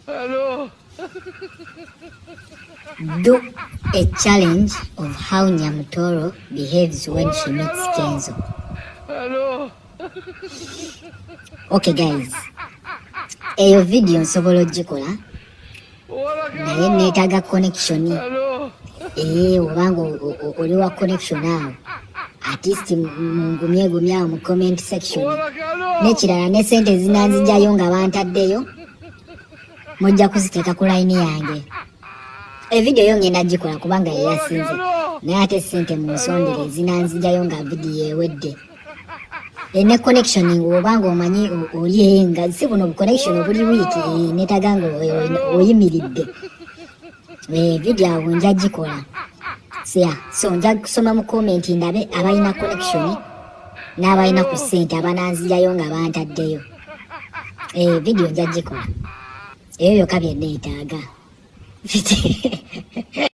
Hello. Do a challenge of how Nyamutooro behaves when she meets Kenzo. Hello. Okay guys, eyo video nsobola ogikola naye neetaaga connection. Obanga oli wa connection awo at least mungumyegumye awo mu comment section, nekirala ne sente zinanzijayo nga bantaddeyo mujja kuziteeka ku line yange. Evidiyo yo ngenda gikola kubanga yeyasinze naye ate sente mu nsondere zinanzijayo nga vidiyo ewedde. Ne connection ng'obanga omanyi oli nga si buno connection buli wiiki neetaga nga oyimiridde. Vidiyo awo nja gikola. So nja kusoma mu comment ndabe abalina connection n'abalina ku ssente abananzijayo nga bantaddeyo. Vidiyo nja gikola. Eyo yokka bye neetaaga.